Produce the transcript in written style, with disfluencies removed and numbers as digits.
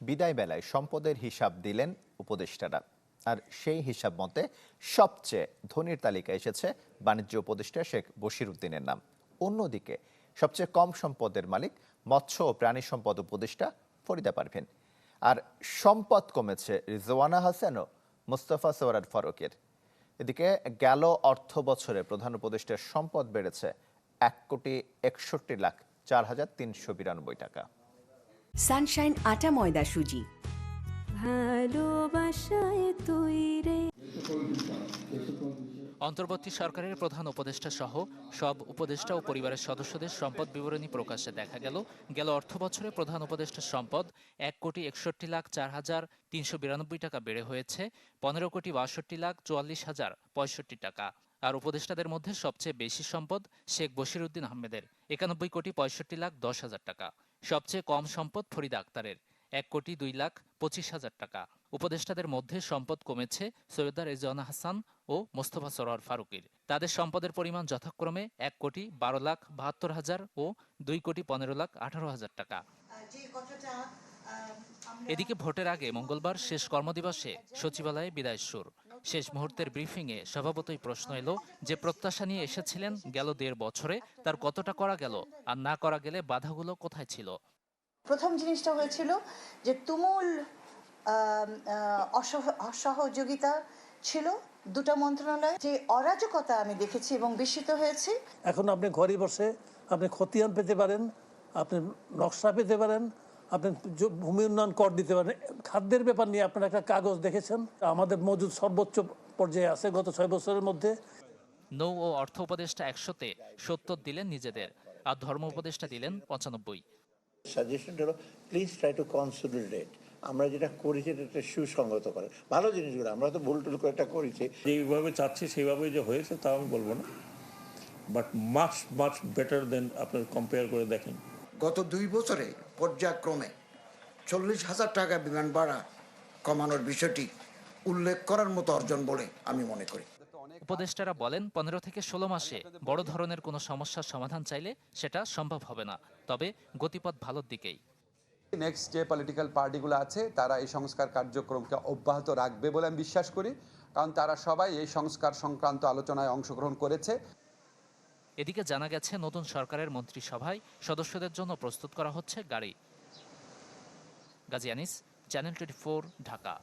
বিদায় বেলায় সম্পদের হিসাব দিলেন উপদেষ্টারা। আর সেই হিসাব মতে সবচেয়ে ধনীর তালিকায় এসেছে বাণিজ্য উপদেষ্টা শেখ বশিরউদ্দিনের নাম। অন্যদিকে সবচেয়ে কম সম্পদের মালিক মৎস্য ও প্রাণী সম্পদ উপদেষ্টা ফরিদা পারভিন। আর সম্পদ কমেছে রিজওয়ানা হাসান ও মোস্তফা সওয়ার ফারুকের। এদিকে গেল অর্থ বছরে প্রধান উপদেষ্টার সম্পদ বেড়েছে 1,61,04,392 টাকা। সানশাইন আটা ময়দা সুজি, ভালোবাসায় তৈরি। অন্তর্বর্তী সরকারের প্রধান উপদেষ্টা সহ সব উপদেষ্টা ও পরিবারের সদস্যদের সম্পদ বিবরণী প্রকাশে দেখা গেল অর্থ বছরে প্রধান উপদেষ্টার সম্পদ 1,61,04,392 টাকা বেড়ে হয়েছে 15,62,44,065 টাকা। আর উপদেষ্টাদের মধ্যে সবচেয়ে বেশি সম্পদ শেখ বশিরউদ্দিন আহমেদের 91,65,10,000 টাকা। সবচেয়ে কম সম্পদ ফরিদা আক্তারের 1,02,25,000 টাকা। উপদেষ্টাদের মধ্যে সম্পদ কমেছে সৈয়দা রেজওয়ানা হাসান ও মোস্তফা সরোয়ার ফারুকের। তাদের সম্পদের পরিমাণ যথাক্রমে 1,12,72,000 ও 2,15,18,000 টাকা। এদিকে ভোটের আগে মঙ্গলবার শেষ কর্মদিবসে সচিবালয়ে বিদায় সুর। শেষ মুহূর্তের ব্রিফিংয়ে স্বভাবতই প্রশ্ন এলো, যে প্রত্যাশা নিয়ে এসেছিলেন গেল 1.5 বছরে তার কতটা করা গেল, আর না করা গেলে বাধাগুলো কোথায় ছিল। প্রথম জিনিসটা হয়েছিল যে তুমুল অসহযোগিতা ছিল দুটো মন্ত্রণালয়, যে অরাজকতা আমি দেখেছি এবং বিস্মিত হয়েছি। এখন আপনি ঘরে বসে আপনি খতিয়ান পেতে পারেন, আপনি নকশা পেতে পারেন, আপনি ভূমি উন্নয়ন কর দিতে পারেন। খাদ্যের ব্যাপার নিয়ে আপনারা একটা কাগজ দেখেছেন, আমাদের মজুদ সর্বোচ্চ পর্যায়ে আছে গত 6 বছরের মধ্যে। নৌ ও অর্থ উপদেষ্টা 100-তে 70 দিলেন নিজেদের, আর ধর্ম উপদেষ্টা দিলেন 95। সাজেশন হলো প্লিজ ট্রাই টু কনসলিডেট। আমরা যেটা করেছি এটা সুসংগত করে ভালো জিনিসগুলো, আমরা তো ভুল টুল করে এটা করেছি। যেভাবে চাচ্ছি সেভাবে যে হয়েছে তা আমি বলবো না, বাট মাচ মাচ বেটার দেন আপনার কম্পেয়ার করে দেখেন। গত 2 বছরে পর্যায়ক্রমে 40,000 টাকা বিমান ভাড়া কমানোর বিষয়টি উল্লেখ করার মতো অর্জন বলে আমি মনে করি। উপদেষ্টারা বলেন 15 থেকে 16 মাসে বড় ধরনের কোনো সমস্যার সমাধান চাইলে সেটা সম্ভব হবে না, তবে গতিপথ ভালোর দিকেই। নেক্সট যে পলিটিক্যাল পার্টিগুলো আছে তারা এই সংস্কার কার্যক্রমকে অব্যাহত রাখবে বলে আমি বিশ্বাস করি, কারণ তারা সবাই এই সংস্কার সংক্রান্ত আলোচনায় অংশগ্রহণ করেছে। এদিকে জানা গেছে নতুন সরকারের মন্ত্রিসভায় সদস্যদের জন্য প্রস্তুত করা হচ্ছে গাড়ি। গাজী আনিস, চ্যানেল 24, ঢাকা।